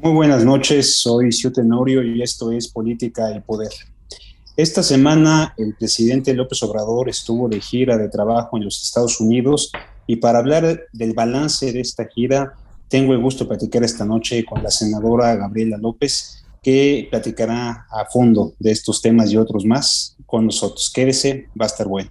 Muy buenas noches, soy Ciu Tenorio y esto es Política y Poder. Esta semana el presidente López Obrador estuvo de gira de trabajo en los Estados Unidos y para hablar del balance de esta gira tengo el gusto de platicar esta noche con la senadora Gabriela López, que platicará a fondo de estos temas y otros más con nosotros. Quédese, va a estar bueno.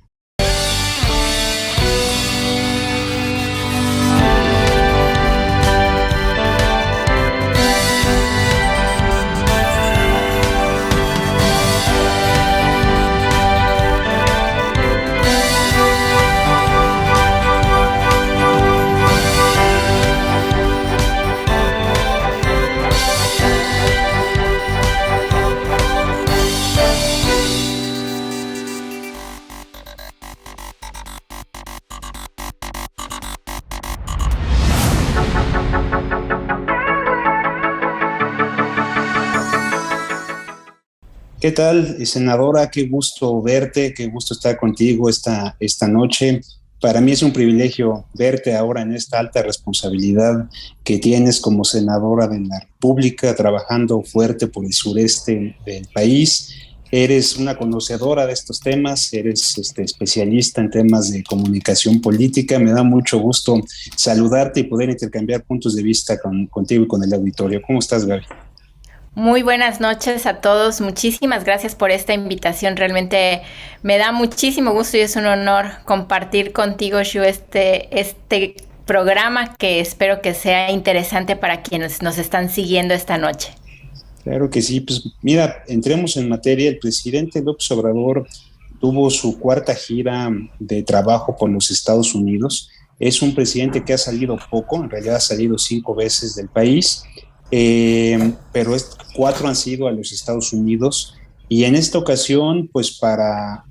¿Qué tal, senadora? Qué gusto verte, qué gusto estar contigo esta noche. Para mí es un privilegio verte ahora en esta alta responsabilidad que tienes como senadora de la República, trabajando fuerte por el sureste del país. Eres una conocedora de estos temas, eres especialista en temas de comunicación política. Me da mucho gusto saludarte y poder intercambiar puntos de vista contigo y con el auditorio. ¿Cómo estás, Gaby? Muy buenas noches a todos. Muchísimas gracias por esta invitación. Realmente me da muchísimo gusto y es un honor compartir contigo, Shu, este programa que espero que sea interesante para quienes nos están siguiendo esta noche. Claro que sí, pues mira, entremos en materia. El presidente López Obrador tuvo su cuarta gira de trabajo por los Estados Unidos. Es un presidente que ha salido poco, en realidad ha salido 5 veces del país, pero cuatro han sido a los Estados Unidos. Y en esta ocasión, pues para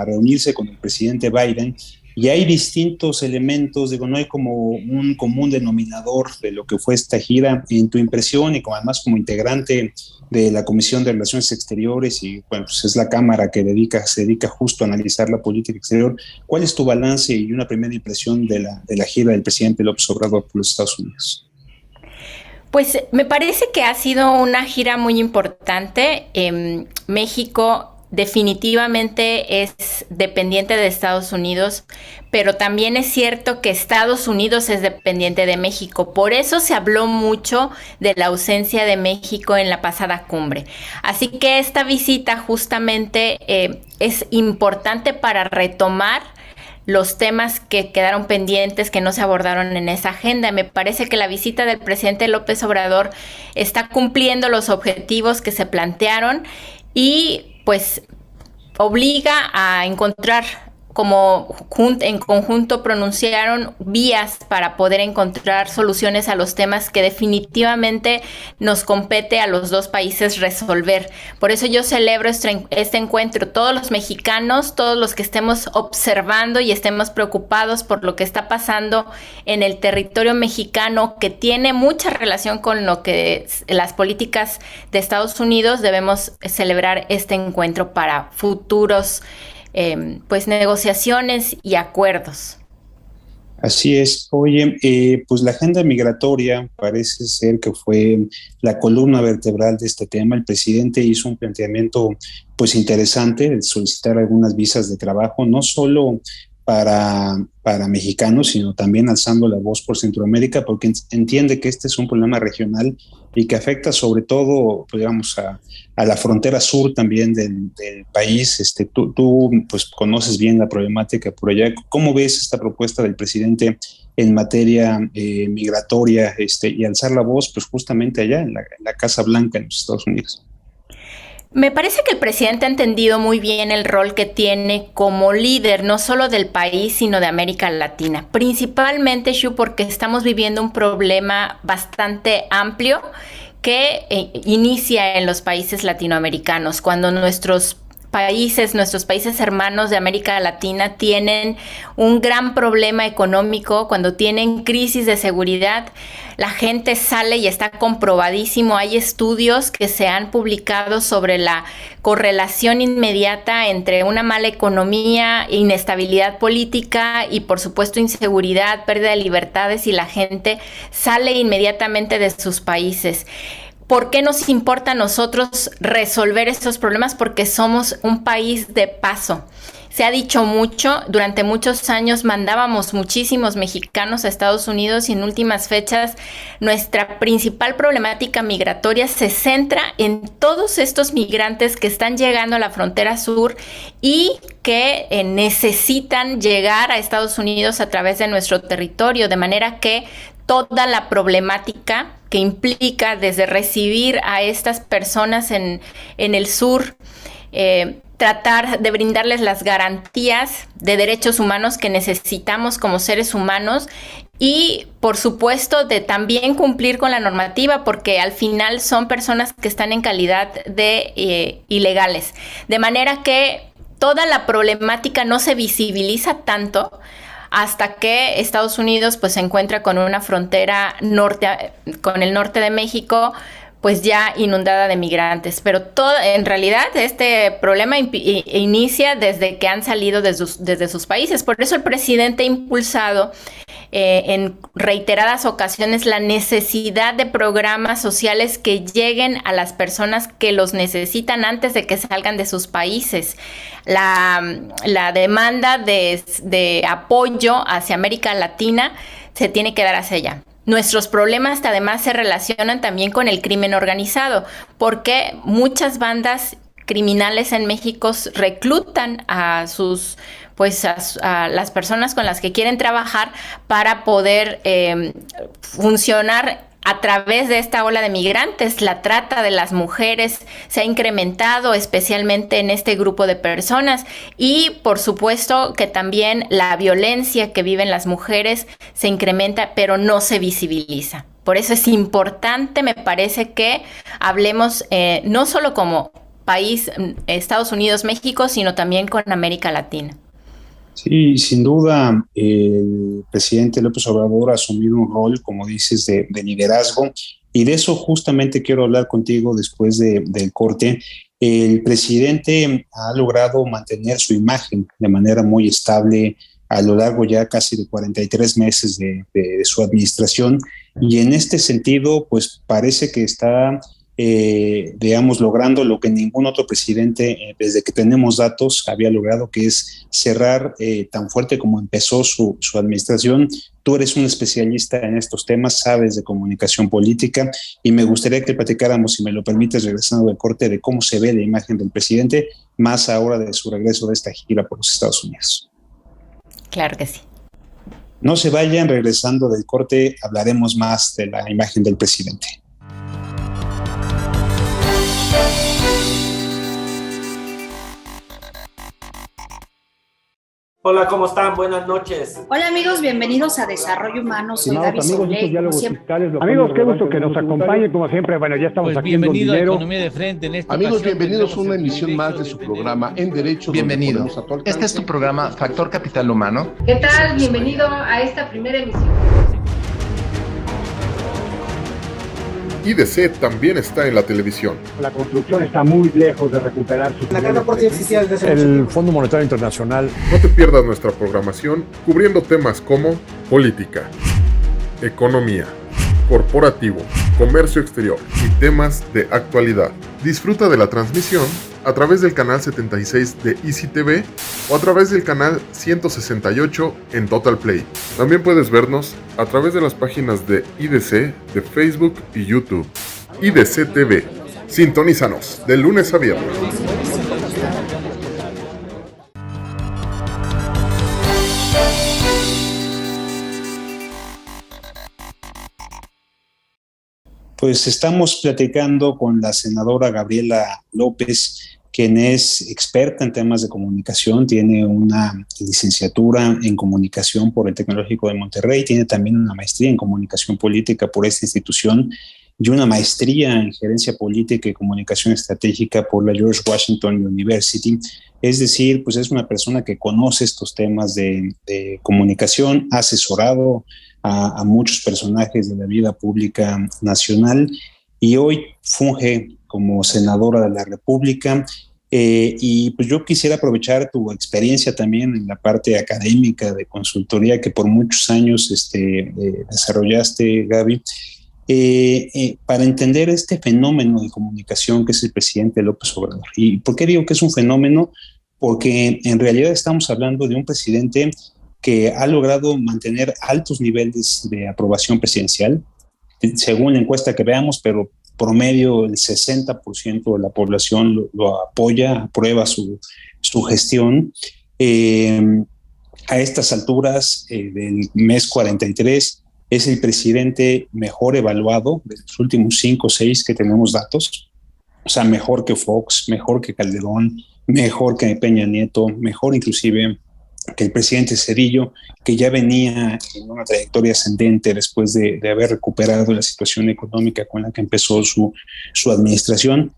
reunirse con el presidente Biden, y hay distintos elementos, digo, no hay como un común denominador de lo que fue esta gira. En tu impresión y como además como integrante de la Comisión de Relaciones Exteriores y bueno, pues es la Cámara que se dedica justo a analizar la política exterior, ¿cuál es tu balance y una primera impresión de la gira del presidente López Obrador por los Estados Unidos? Pues me parece que ha sido una gira muy importante. México definitivamente es dependiente de Estados Unidos, pero también es cierto que Estados Unidos es dependiente de México. Por eso se habló mucho de la ausencia de México en la pasada cumbre. Así que esta visita justamente es importante para retomar los temas que quedaron pendientes, que no se abordaron en esa agenda. Me parece que la visita del presidente López Obrador está cumpliendo los objetivos que se plantearon y pues obliga a encontrar, como en conjunto pronunciaron, vías para poder encontrar soluciones a los temas que definitivamente nos compete a los dos países resolver. Por eso yo celebro este encuentro. Todos los mexicanos, todos los que estemos observando y estemos preocupados por lo que está pasando en el territorio mexicano, que tiene mucha relación con lo que las políticas de Estados Unidos, debemos celebrar este encuentro para futuros pues negociaciones y acuerdos. Así es. Oye, pues la agenda migratoria parece ser que fue la columna vertebral de este tema. El presidente hizo un planteamiento pues interesante de solicitar algunas visas de trabajo, no solo para mexicanos, sino también alzando la voz por Centroamérica, porque entiende que este es un problema regional y que afecta sobre todo, pues, digamos, a la frontera sur también del país. Tú pues conoces bien la problemática por allá. ¿Cómo ves esta propuesta del presidente en materia migratoria, y alzar la voz pues justamente allá en la Casa Blanca en los Estados Unidos? Me parece que el presidente ha entendido muy bien el rol que tiene como líder, no solo del país, sino de América Latina. Principalmente, Shu, porque estamos viviendo un problema bastante amplio que inicia en los países latinoamericanos, cuando nuestros países, nuestros países hermanos de América Latina tienen un gran problema económico, cuando tienen crisis de seguridad, la gente sale y está comprobadísimo. Hay estudios que se han publicado sobre la correlación inmediata entre una mala economía, inestabilidad política y, por supuesto, inseguridad, pérdida de libertades, y la gente sale inmediatamente de sus países. ¿Por qué nos importa a nosotros resolver estos problemas? Porque somos un país de paso. Se ha dicho mucho, durante muchos años mandábamos muchísimos mexicanos a Estados Unidos, y en últimas fechas nuestra principal problemática migratoria se centra en todos estos migrantes que están llegando a la frontera sur y que necesitan llegar a Estados Unidos a través de nuestro territorio, de manera que toda la problemática que implica desde recibir a estas personas en el sur, tratar de brindarles las garantías de derechos humanos que necesitamos como seres humanos, y por supuesto de también cumplir con la normativa, porque al final son personas que están en calidad de ilegales, de manera que toda la problemática no se visibiliza tanto hasta que Estados Unidos pues se encuentra con una frontera con el norte de México pues ya inundada de migrantes. Pero en realidad este problema inicia desde que han salido desde sus países. Por eso el presidente ha impulsado en reiteradas ocasiones la necesidad de programas sociales que lleguen a las personas que los necesitan antes de que salgan de sus países. La demanda de apoyo hacia América Latina se tiene que dar hacia allá. Nuestros problemas además se relacionan también con el crimen organizado, porque muchas bandas criminales en México reclutan a las personas con las que quieren trabajar para poder funcionar a través de esta ola de migrantes. La trata de las mujeres se ha incrementado, especialmente en este grupo de personas, y por supuesto que también la violencia que viven las mujeres se incrementa, pero no se visibiliza. Por eso es importante, me parece, que hablemos no solo como país, Estados Unidos, México, sino también con América Latina. Sí, sin duda, el presidente López Obrador ha asumido un rol, como dices, de liderazgo, y de eso justamente quiero hablar contigo después del corte. El presidente ha logrado mantener su imagen de manera muy estable a lo largo ya casi de 43 meses de su administración, y en este sentido, pues parece que está logrando lo que ningún otro presidente, desde que tenemos datos, había logrado, que es cerrar tan fuerte como empezó su administración. Tú eres un especialista en estos temas, sabes de comunicación política, y me gustaría que platicáramos, si me lo permites, regresando del corte, de cómo se ve la imagen del presidente, más ahora de su regreso de esta gira por los Estados Unidos. Claro que sí. No se vayan, regresando del corte hablaremos más de la imagen del presidente. Hola, ¿cómo están? Buenas noches. Hola amigos, bienvenidos a Desarrollo Humano. Soy Gaby Soule. Amigos, qué gusto que nos acompañe, como siempre. Bueno, ya estamos aquí en Don Dinero. Economía de Frente. En esta Amigos, ocasión bienvenidos a una tenemos emisión más de su programa En Derecho. Bienvenido. Este es tu programa Factor Capital Humano. ¿Qué tal? Bienvenido a esta primera emisión. IDC también está en la televisión. La construcción está muy lejos de recuperar su... La gran aporte existía desde el Fondo Monetario Internacional. No te pierdas nuestra programación cubriendo temas como política, economía, corporativo, comercio exterior y temas de actualidad. Disfruta de la transmisión a través del canal 76 de Easy TV o a través del canal 168 en Total Play. También puedes vernos a través de las páginas de IDC, de Facebook y YouTube. IDC TV. Sintonízanos de lunes a viernes. Pues estamos platicando con la senadora Gabriela López, quien es experta en temas de comunicación, tiene una licenciatura en comunicación por el Tecnológico de Monterrey, tiene también una maestría en comunicación política por esta institución, y una maestría en gerencia política y comunicación estratégica por la George Washington University. Es decir, pues es una persona que conoce estos temas de comunicación, ha asesorado a muchos personajes de la vida pública nacional y hoy funge como senadora de la República. Y pues yo quisiera aprovechar tu experiencia también en la parte académica de consultoría que por muchos años desarrollaste, Gaby, para entender este fenómeno de comunicación que es el presidente López Obrador. ¿Y por qué digo que es un fenómeno? Porque en realidad estamos hablando de un presidente que ha logrado mantener altos niveles de aprobación presidencial, según la encuesta que veamos, pero promedio el 60% de la población lo apoya, aprueba su gestión. A estas alturas del mes 43 es el presidente mejor evaluado de los últimos 5 o 6 que tenemos datos, o sea, mejor que Fox, mejor que Calderón, mejor que Peña Nieto, mejor inclusive que el presidente Zedillo, que ya venía en una trayectoria ascendente después de haber recuperado la situación económica con la que empezó su administración.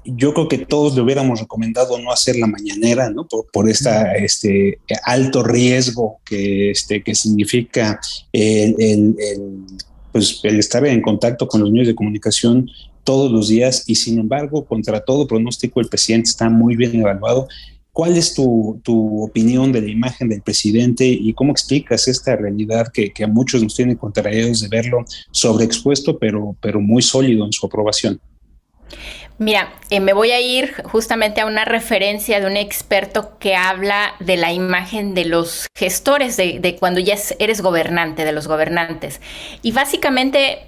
Yo creo que todos le hubiéramos recomendado no hacer la mañanera, ¿no? Por este alto riesgo que significa el estar en contacto con los medios de comunicación todos los días, y sin embargo, contra todo pronóstico, el presidente está muy bien evaluado. ¿Cuál es tu opinión de la imagen del presidente y cómo explicas esta realidad que a muchos nos tiene contrariados de verlo sobreexpuesto, pero muy sólido en su aprobación? Mira, me voy a ir justamente a una referencia de un experto que habla de la imagen de los gestores, de cuando ya eres gobernante, de los gobernantes. Y básicamente,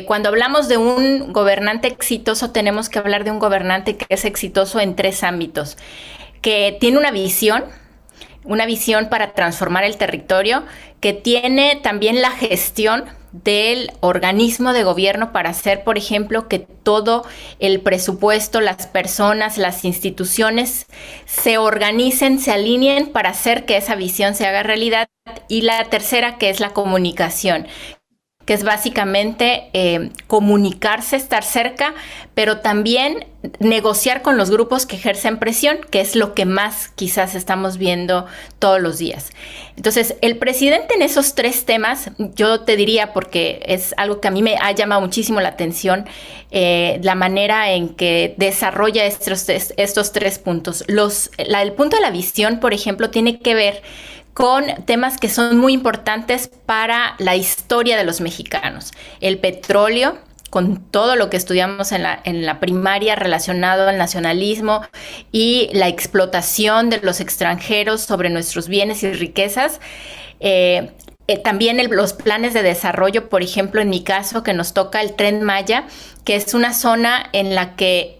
cuando hablamos de un gobernante exitoso, tenemos que hablar de un gobernante que es exitoso en 3 ámbitos. Que tiene una visión para transformar el territorio, que tiene también la gestión del organismo de gobierno para hacer, por ejemplo, que todo el presupuesto, las personas, las instituciones se organicen, se alineen para hacer que esa visión se haga realidad. Y la tercera, que es la comunicación, que es básicamente comunicarse, estar cerca, pero también negociar con los grupos que ejercen presión, que es lo que más quizás estamos viendo todos los días. Entonces, el presidente en esos 3 temas, yo te diría, porque es algo que a mí me ha llamado muchísimo la atención, la manera en que desarrolla estos 3 puntos. El punto de la visión, por ejemplo, tiene que ver con temas que son muy importantes para la historia de los mexicanos. El petróleo, con todo lo que estudiamos en la primaria relacionado al nacionalismo y la explotación de los extranjeros sobre nuestros bienes y riquezas. También los planes de desarrollo, por ejemplo, en mi caso, que nos toca el Tren Maya, que es una zona en la que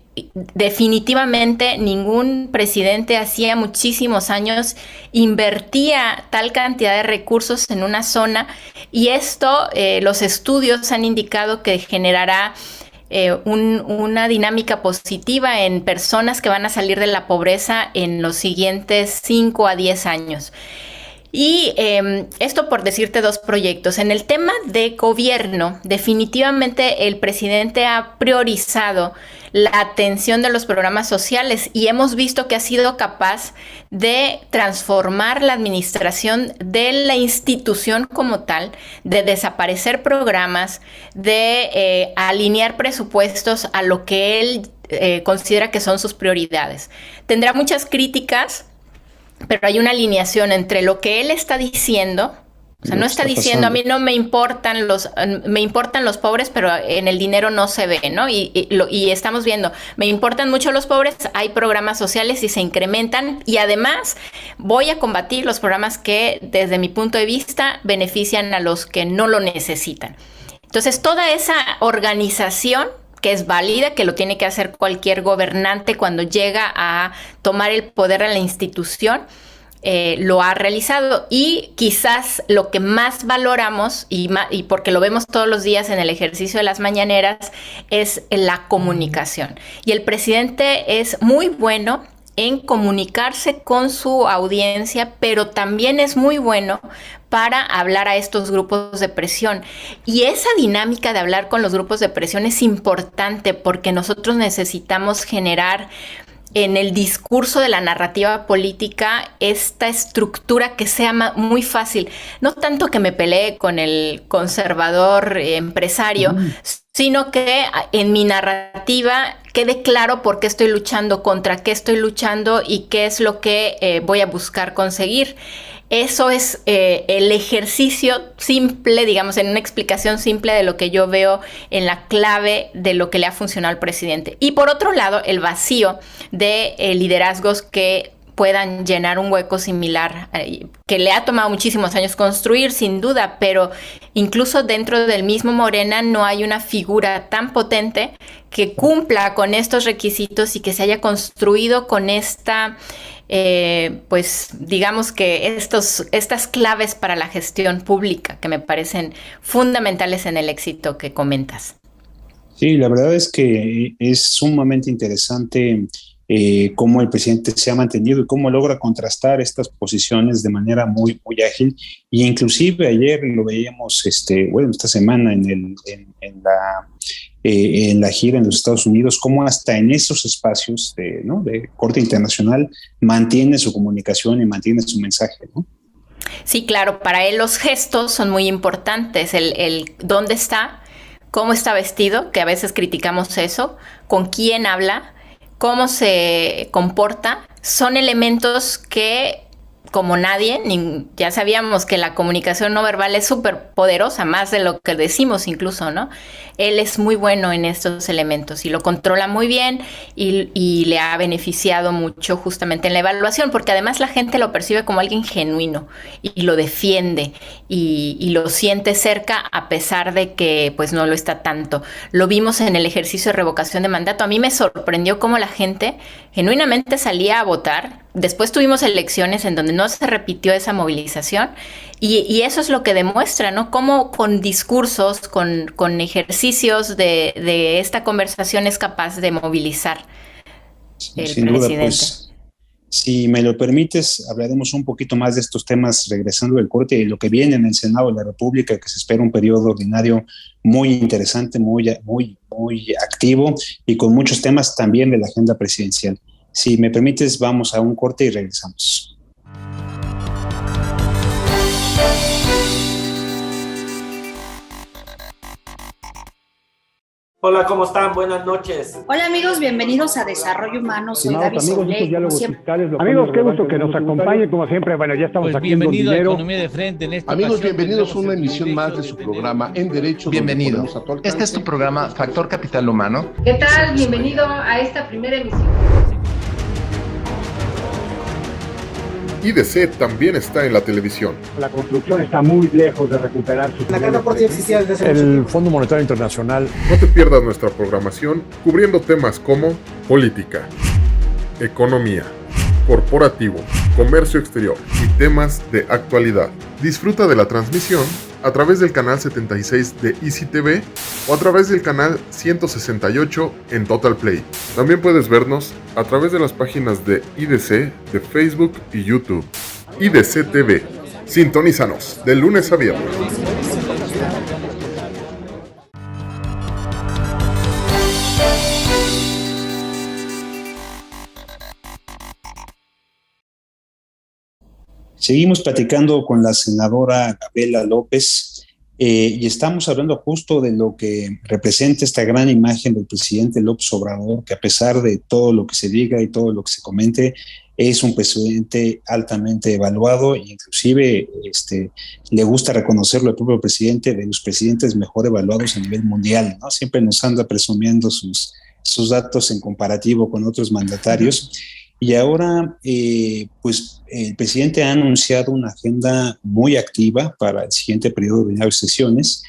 definitivamente ningún presidente hacía muchísimos años invertía tal cantidad de recursos en una zona, y esto los estudios han indicado que generará una dinámica positiva en personas que van a salir de la pobreza en los siguientes 5 a 10 años. Y esto por decirte 2 proyectos. En el tema de gobierno, definitivamente el presidente ha priorizado la atención de los programas sociales y hemos visto que ha sido capaz de transformar la administración de la institución como tal, de desaparecer programas, de alinear presupuestos a lo que él considera que son sus prioridades. Tendrá muchas críticas, pero hay una alineación entre lo que él está diciendo. O sea, no está diciendo, a mí no me importan los pobres, pero en el dinero no se ve, ¿no? Y estamos viendo, me importan mucho los pobres, hay programas sociales y se incrementan, y además voy a combatir los programas que, desde mi punto de vista, benefician a los que no lo necesitan. Entonces, toda esa organización que es válida, que lo tiene que hacer cualquier gobernante cuando llega a tomar el poder en la institución, lo ha realizado. Y quizás lo que más valoramos, y porque lo vemos todos los días en el ejercicio de las mañaneras, es la comunicación. Y el presidente es muy bueno en comunicarse con su audiencia, pero también es muy bueno para hablar a estos grupos de presión. Y esa dinámica de hablar con los grupos de presión es importante porque nosotros necesitamos generar en el discurso de la narrativa política esta estructura que sea muy fácil. No tanto que me pelee con el conservador empresario, sino que en mi narrativa quede claro por qué estoy luchando, contra qué estoy luchando y qué es lo que voy a buscar conseguir. Eso es el ejercicio simple, digamos, en una explicación simple de lo que yo veo en la clave de lo que le ha funcionado al presidente. Y por otro lado, el vacío de liderazgos que puedan llenar un hueco similar, que le ha tomado muchísimos años construir, sin duda, pero incluso dentro del mismo Morena no hay una figura tan potente que cumpla con estos requisitos y que se haya construido con esta... pues digamos que estas claves para la gestión pública que me parecen fundamentales en el éxito que comentas. Sí, la verdad es que es sumamente interesante cómo el presidente se ha mantenido y cómo logra contrastar estas posiciones de manera muy, muy ágil. Y inclusive ayer lo veíamos, esta semana en la gira en los Estados Unidos, cómo hasta en esos espacios de corte internacional mantiene su comunicación y mantiene su mensaje, ¿no? Sí, claro, para él los gestos son muy importantes, el dónde está, cómo está vestido, que a veces criticamos eso, con quién habla, cómo se comporta, son elementos que como nadie, ya sabíamos que la comunicación no verbal es súper poderosa, más de lo que decimos incluso, ¿no? Él es muy bueno en estos elementos y lo controla muy bien y le ha beneficiado mucho justamente en la evaluación, porque además la gente lo percibe como alguien genuino y lo defiende y lo siente cerca a pesar de que pues no lo está tanto. Lo vimos en el ejercicio de revocación de mandato. A mí me sorprendió cómo la gente genuinamente salía a votar. Después tuvimos elecciones en donde no se repitió esa movilización y eso es lo que demuestra, ¿no? Cómo con discursos, con ejercicios de esta conversación es capaz de movilizar el Sin presidente. Duda, pues, si me lo permites, hablaremos un poquito más de estos temas regresando del corte y lo que viene en el Senado de la República, que se espera un periodo ordinario muy interesante, muy activo y con muchos temas también de la agenda presidencial. Si me permites, vamos a un corte y regresamos. Hola, ¿cómo están? Buenas noches. Hola amigos, bienvenidos a Desarrollo Humano. Soy Gaby Soule. Amigos, qué gusto que nos acompañen, como siempre. Bueno, ya estamos aquí en bienvenido a Economía de Frente. En esta Amigos, ocasión bienvenidos a una emisión más de su programa En Derecho. Bienvenido. Este es tu programa Factor Capital Humano. ¿Qué tal? Bienvenido a esta primera emisión. IDC también está en la televisión. La construcción está muy lejos de recuperar sus... La Carta Aporte existía desde hace El Fondo Monetario Internacional. No te pierdas nuestra programación cubriendo temas como política, economía, corporativo, comercio exterior y temas de actualidad. Disfruta de la transmisión a través del canal 76 de Easy TV o a través del canal 168 en Total Play. También puedes vernos a través de las páginas de IDC, de Facebook y YouTube. IDC TV. Sintonízanos de lunes a viernes. Seguimos platicando con la senadora Gabriela López y estamos hablando justo de lo que representa esta gran imagen del presidente López Obrador, que a pesar de todo lo que se diga y todo lo que se comente, es un presidente altamente evaluado e inclusive le gusta reconocerlo el propio presidente, de los presidentes mejor evaluados a nivel mundial, ¿no? Siempre nos anda presumiendo sus datos en comparativo con otros mandatarios. Y ahora, pues el presidente ha anunciado una agenda muy activa para el siguiente periodo ordinario de sesiones,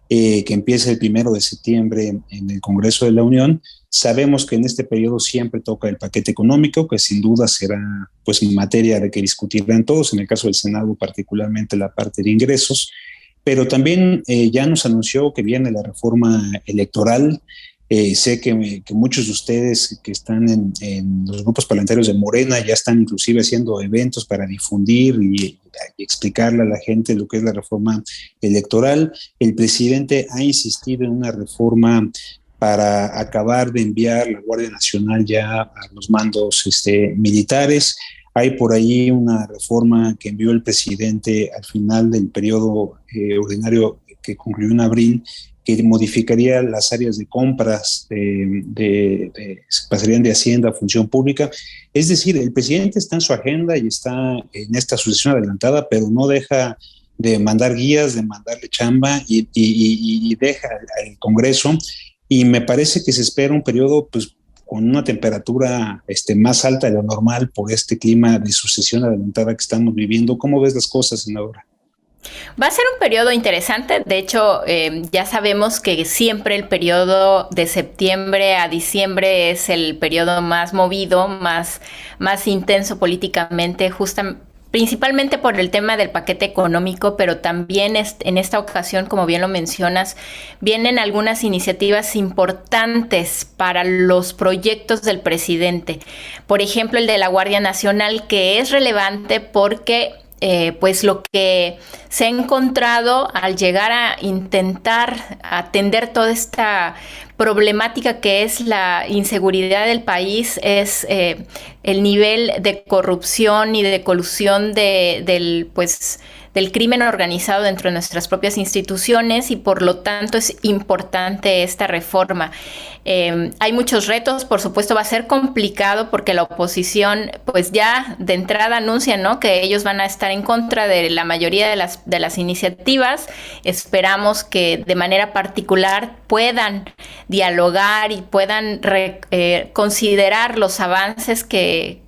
que empieza el 1 de septiembre en el Congreso de la Unión. Sabemos que en este periodo siempre toca el paquete económico, que sin duda será pues materia de que discutirán todos, en el caso del Senado particularmente la parte de ingresos, pero también ya nos anunció que viene la reforma electoral, Sé que muchos de ustedes que están en los grupos parlamentarios de Morena ya están inclusive haciendo eventos para difundir y explicarle a la gente lo que es la reforma electoral. El presidente ha insistido en una reforma para acabar de enviar la Guardia Nacional ya a los mandos militares. Hay por ahí una reforma que envió el presidente al final del periodo ordinario que concluyó en abril, que modificaría las áreas de compras, se pasarían de Hacienda a Función Pública. Es decir, el presidente está en su agenda y está en esta sucesión adelantada, pero no deja de mandar guías, de mandarle chamba y deja al Congreso. Y me parece que se espera un periodo pues, con una temperatura más alta de lo normal por este clima de sucesión adelantada que estamos viviendo. ¿Cómo ves las cosas, senadora? Va a ser un periodo interesante. De hecho, ya sabemos que siempre el periodo de septiembre a diciembre es el periodo más movido, más intenso políticamente, principalmente por el tema del paquete económico, pero también en esta ocasión, como bien lo mencionas, vienen algunas iniciativas importantes para los proyectos del presidente. Por ejemplo, el de la Guardia Nacional, que es relevante porque pues lo que se ha encontrado al llegar a intentar atender toda esta problemática que es la inseguridad del país es el nivel de corrupción y de colusión del crimen organizado dentro de nuestras propias instituciones, y por lo tanto es importante esta reforma. Hay muchos retos, por supuesto va a ser complicado porque la oposición pues ya de entrada anuncia, ¿no?, que ellos van a estar en contra de la mayoría de las iniciativas. Esperamos que de manera particular puedan dialogar y puedan considerar los avances que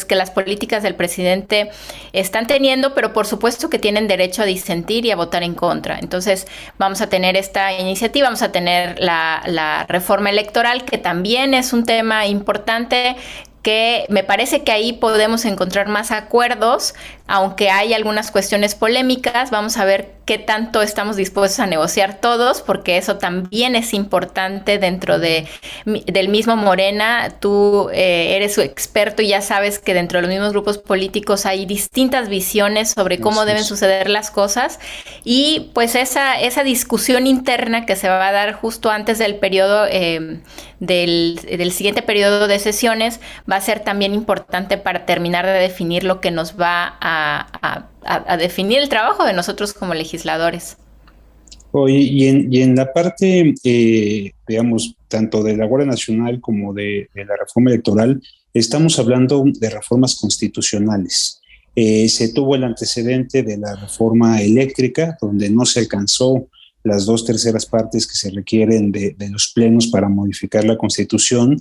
las políticas del presidente están teniendo, pero por supuesto que tienen derecho a disentir y a votar en contra. Entonces vamos a tener esta iniciativa, vamos a tener la reforma electoral, que también es un tema importante, que me parece que ahí podemos encontrar más acuerdos, aunque hay algunas cuestiones polémicas. Vamos a ver qué tanto estamos dispuestos a negociar todos, porque eso también es importante dentro del mismo Morena. Tú eres su experto y ya sabes que dentro de los mismos grupos políticos hay distintas visiones sobre cómo deben suceder las cosas, y pues esa discusión interna que se va a dar justo antes del periodo del siguiente periodo de sesiones va a ser también importante para terminar de definir lo que nos va a definir el trabajo de nosotros como legisladores. Oye, y en la parte, digamos, tanto de la Guardia Nacional como de la reforma electoral, estamos hablando de reformas constitucionales. Se tuvo el antecedente de la reforma eléctrica, donde no se alcanzó las 2/3 partes que se requieren de los plenos para modificar la Constitución.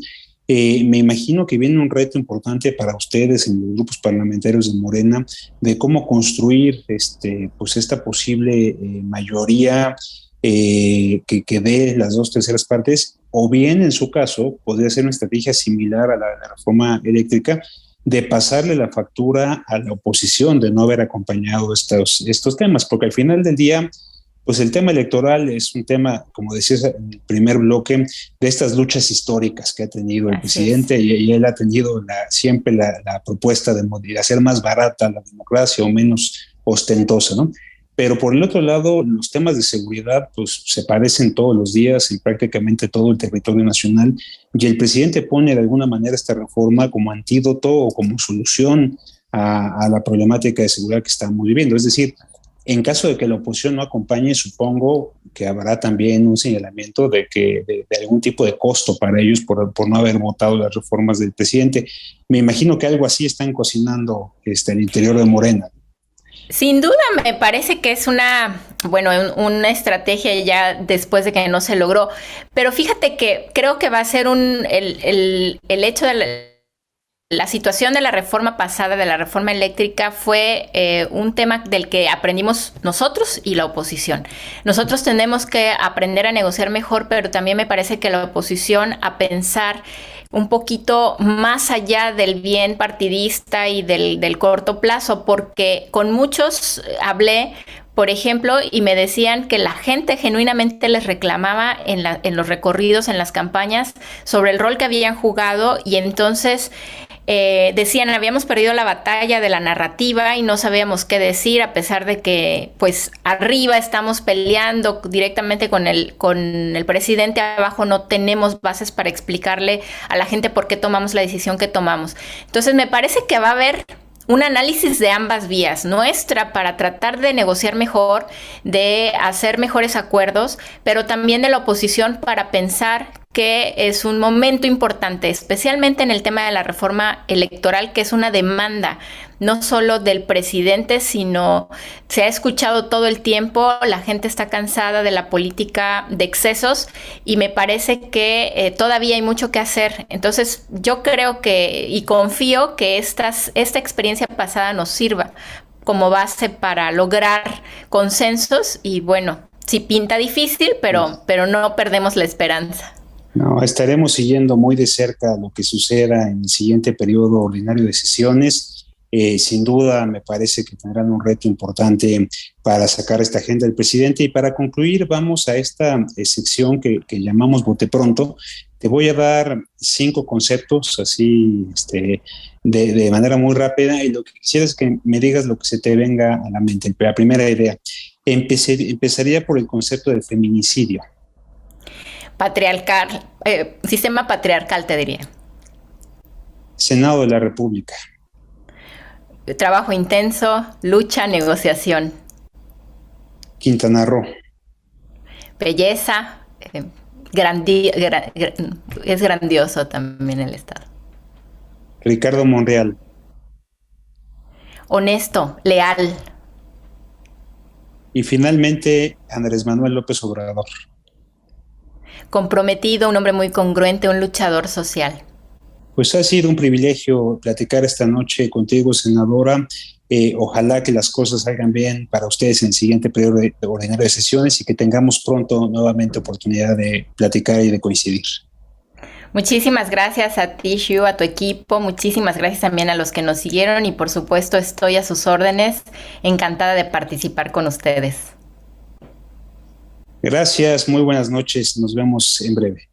Me imagino que viene un reto importante para ustedes en los grupos parlamentarios de Morena de cómo construir esta posible mayoría que dé las 2/3 partes, o bien en su caso podría ser una estrategia similar a la reforma eléctrica de pasarle la factura a la oposición de no haber acompañado estos temas, porque al final del día pues el tema electoral es un tema, como decías en el primer bloque, de estas luchas históricas que ha tenido el presidente, y él ha tenido siempre la propuesta de hacer más barata la democracia o menos ostentosa, ¿no? Pero por el otro lado, los temas de seguridad pues se parecen todos los días en prácticamente todo el territorio nacional, y el presidente pone de alguna manera esta reforma como antídoto o como solución a la problemática de seguridad que estamos viviendo. Es decir, en caso de que la oposición no acompañe, supongo que habrá también un señalamiento de algún tipo de costo para ellos por no haber votado las reformas del presidente. Me imagino que algo así están cocinando el interior de Morena. Sin duda me parece que es una estrategia ya después de que no se logró, pero fíjate que creo que va a ser el hecho de la situación de la reforma pasada, de la reforma eléctrica, fue un tema del que aprendimos nosotros y la oposición. Nosotros tenemos que aprender a negociar mejor, pero también me parece que la oposición a pensar un poquito más allá del bien partidista y del corto plazo, porque con muchos hablé por ejemplo, y me decían que la gente genuinamente les reclamaba en los recorridos, en las campañas, sobre el rol que habían jugado, y entonces decían, habíamos perdido la batalla de la narrativa y no sabíamos qué decir, a pesar de que pues arriba estamos peleando directamente con el presidente, abajo no tenemos bases para explicarle a la gente por qué tomamos la decisión que tomamos. Entonces me parece que va a haber un análisis de ambas vías, nuestra para tratar de negociar mejor, de hacer mejores acuerdos, pero también de la oposición para pensar que es un momento importante, especialmente en el tema de la reforma electoral, que es una demanda no solo del presidente, sino se ha escuchado todo el tiempo, la gente está cansada de la política de excesos y me parece que todavía hay mucho que hacer. Entonces yo creo que y confío que esta experiencia pasada nos sirva como base para lograr consensos y bueno, sí pinta difícil, pero no perdemos la esperanza. No, estaremos siguiendo muy de cerca lo que suceda en el siguiente periodo ordinario de sesiones. Sin duda, me parece que tendrán un reto importante para sacar esta agenda del presidente. Y para concluir, vamos a esta sección que llamamos Bote Pronto. Te voy a dar 5 conceptos así de manera muy rápida y lo que quisiera es que me digas lo que se te venga a la mente. La primera idea, empezaría por el concepto de feminicidio. Patriarcal, sistema patriarcal, te diría. Senado de la República. Trabajo intenso, lucha, negociación. Quintana Roo. Belleza, es grandioso también el estado. Ricardo Monreal. Honesto, leal. Y finalmente, Andrés Manuel López Obrador. Comprometido, un hombre muy congruente, un luchador social. Pues ha sido un privilegio platicar esta noche contigo, senadora. Ojalá que las cosas salgan bien para ustedes en el siguiente periodo de ordinario de sesiones y que tengamos pronto nuevamente oportunidad de platicar y de coincidir. Muchísimas gracias a ti, Xiu, a tu equipo. Muchísimas gracias también a los que nos siguieron y por supuesto estoy a sus órdenes. Encantada de participar con ustedes. Gracias, muy buenas noches. Nos vemos en breve.